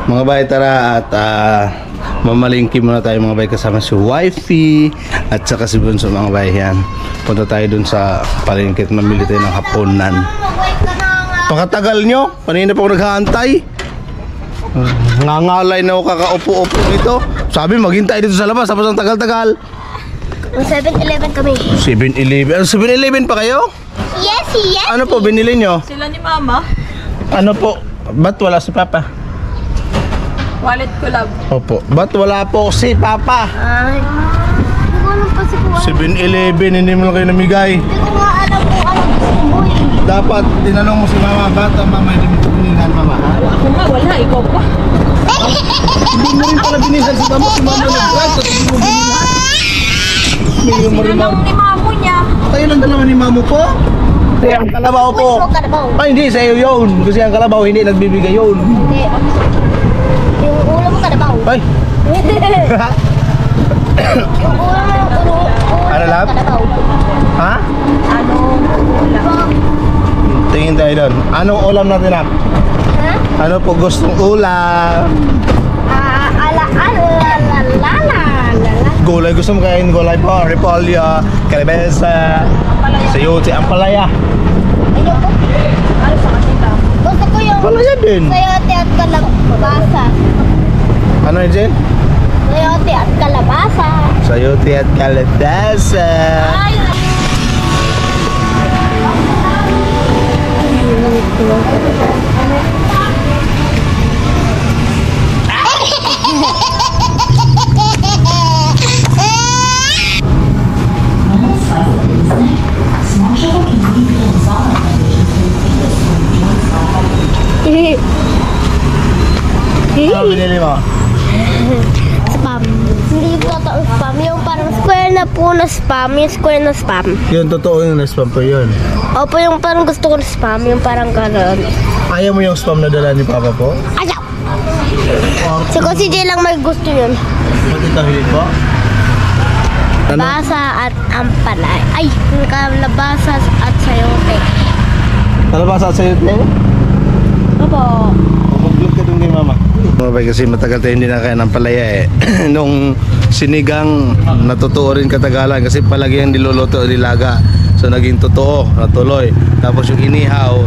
Mga bay, tara at mamalingki muna tayo mga bay kasama si Wifey at saka si Bunso mga bay. Yan. Punta tayo dun sa palengke at mamili tayo ng hapunan. Pakatagal nyo, kanina pa ako naghahantay. Ngangalay na ako kakaupo-upo dito. Sabi maghintay dito sa labas tapos ang tagal-tagal. 7-Eleven kami. 7-Eleven? 7-Eleven pa kayo? Yes, yes. Ano po binili nyo? Sila ni Mama. Ano po? Ba't wala si Papa? Wallet ko love. Opo. Ba't wala po si Papa? Ay, hindi ko alam pa si Kuya. 7-Eleven, hindi mo lang kayo namigay. Hindi ko nga alam kung ano gusto mo eh. Dapat tinanong mo si Mama, ba't ang Mama hindi mo pinilan Mama? Ako nga, wala. Ikaw pa. Hindi mo rin pala binisan si Mama, si Mama nag-drive, tapos hindi mo binilan. Hindi mo rin Sinanong ni Mamo niya. Tayo ng dalawa ni Mamo po? Kasi ang kalabaw po. Gusto mo kalabaw? Ay hindi, sa iyo yun. Kasi ang kalabaw hindi nagbibigay yun. Hindi. Yung ulam mo kalabaw. Ay! Yung ulam mo yung Ano, lab? kalabaw. Ha? Ano? Ulam. Tingin tayo doon. Anong ulam natin na? Ha? Ano po gustong ulam? Gulay, gusto mo kain gulay po? Repolyo, kalabasa, sayote, ampalaya. Ayun po. Ano sa kanila? Gusto ko yung Ampalaya din. sayote at kalabasa. Ano yun, Jen? Sayote at kalabasa. Sayote at kalabasa. Ay! Ano binili mo? Spam. Hindi po totoo spam. Yung parang square na po na spam. Yung square na spam. Yun, totoo yung na-spam po yun. Opo, yung parang gusto ko na spam. Yung parang gano'n. Ayaw mo yung spam na dala ni Papa po? Ayaw! Or, Si Kuya Jay lang may gusto yun. ba't ito hindi po? Ano? Basa at ampalay. Ay, kalabasa at sayote. Kalabasa at sayote? Opo. Mag-vlog ka dun kay Mama. Mabay kasi matagal tayo hindi na kaya ng palaya eh. Nung sinigang, natutuo rin katagalan kasi palagi yung niluluto o nilaga. So naging totoo, natuloy. Tapos yung inihaw,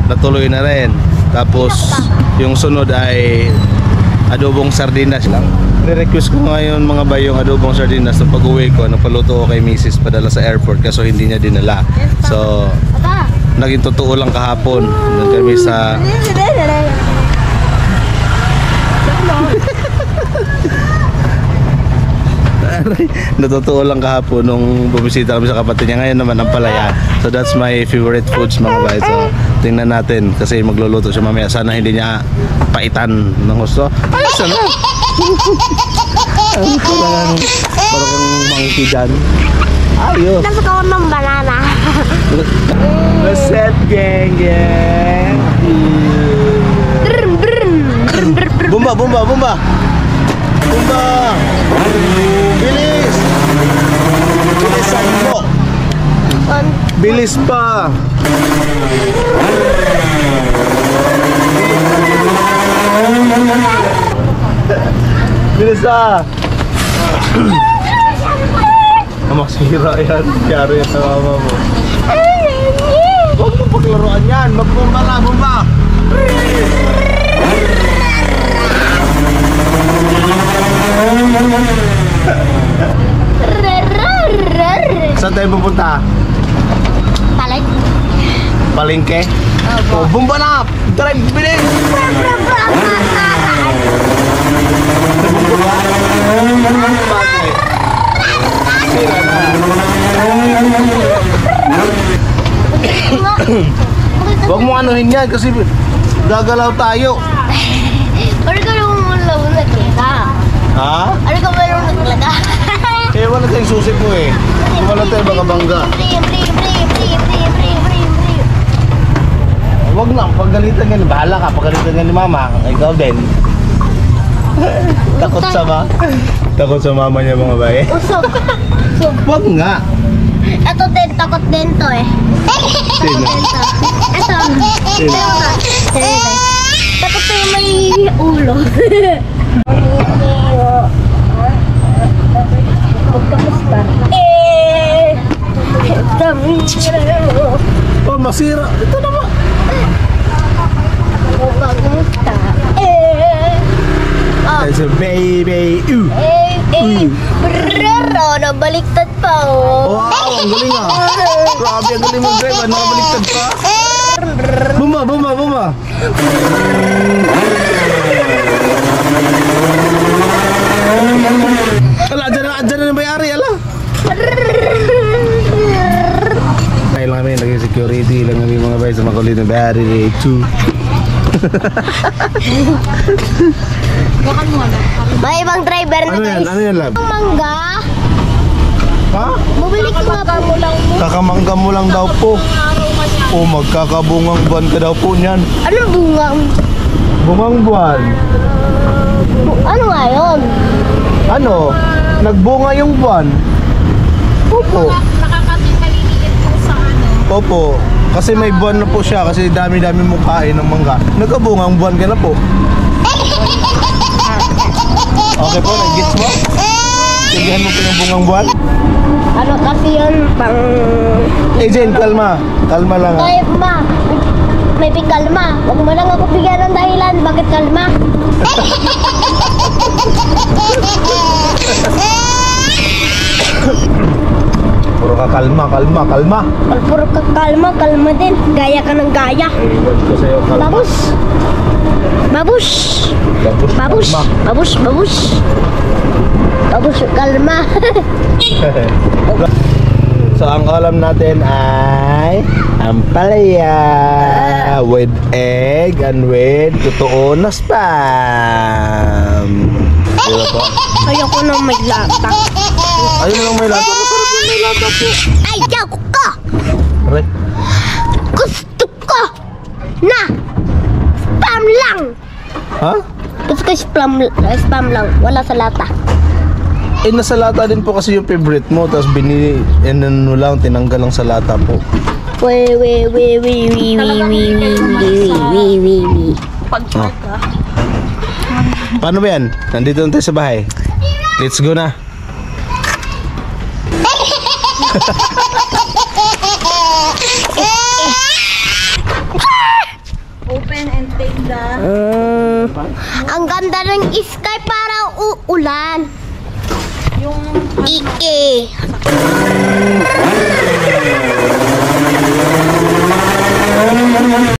natuloy na rin. Tapos yung sunod ay adobong sardinas lang. Re-request ko ngayon mga bayong adobong sardinas na pag-uwi ko, napaluto ko kay Mrs. padala sa airport kaso hindi niya dinala. So Aba. naging totoo lang kahapon. Doon kami sa natotoo lang kahapon nung bumisita kami sa kapatid niya. Ngayon naman ang palaya. So that's my favorite foods mga bay. So tingnan natin kasi magluluto siya mamaya. Sana hindi niya paitan ng gusto. Ay sana. Parang monkey dyan. Ayos. Nasa ko ng banana. Reset gang gang. Bumba, bumba, bumba. Bumba. Bilis. Bilisan mo. Bilis pa. Bilis pa. Masira yan. Kiyari yan sa mama mo. Huwag mo paglaruan yan. Magbumba na, bumba. Saan tayo pupunta? Talag. Palengke? Opo. Oh, bumba na! Tara, bilis! Huwag mo anuhin yan kasi gagalaw tayo. Ano ka nung naglaga? Ha? Ano ka mayroong naglaga? Eh, wala tayong susi po eh. Wala tayong makabangga. Huwag na, pagalitan nga ni bahala ka, pagalitan nga ni Mama, ikaw din. Takot sa takot sa mama niya mga bae. Usog. Usog. Huwag nga. Ito din, takot din to eh. Sino? Ito. Sino? Takot to yung may ulo. Magkamusta? Oh, masira. Ito naman. Magkamusta? It's a baby. Brrrr, nabaliktad pa oh. Wow, ang galing ah. Grabe, ang galing mag-drive. Nakabaliktad pa. Buma, buma, buma. Ala, dyan na may-ari, ala. Ay lang kami, naging security lang kami mga bay sa makulit na may-ari. 2. May ibang driver na Ano yan? guys. Ano yan, lab? Ang mangga. Ha? Bumili ko nga po lang po. Kakamangga mo lang daw po. O magkakabungang buwan ka daw po niyan. Anong bunga? Bungang buwan. Ano nga yun? Ano? Nagbunga yung buwan. Opo. Nakakating maliliit po sa ano. Opo. Kasi may buwan na po siya. Kasi dami-dami mong kain ng mangga. Nagkabungang buwan ka na po. Okay po, nag-gets mo? Sigahan mo po yung bungang buwan? Ano kasi yun? Pang... Jen, kalma. Kalma lang ha. Kaya ma, may kalma. Huwag mo lang ako bigyan ng dahilan. Bakit kalma? Puro ka kalma, kalma, kalma. Pag puro ka kalma din. Gaya ka ng gaya. Iwan ko sa'yo, kalma. Babus! Babus! Babus, Babus! kalma. Babus! Babus! Babus, kalma. So ang ulam natin ay ampalaya with egg and with totoo na spam. Diba po? Ayoko na may lata. Ayun mo lang may lata. Masarap yung may lata po. Ayoko ka! Aray. Gusto ko na spam lang! Ha? Gusto ko spam lang. Wala sa lata. Eh nasa lata din po kasi yung favorite mo. Tapos binili, ano lang, tinanggal lang sa lata po. We. Pag-park ka. Paano ba yan? Nandito na tayo sa bahay. Let's go na. Open and take the... Ang ganda ng sky para uulan. Yung... Ike.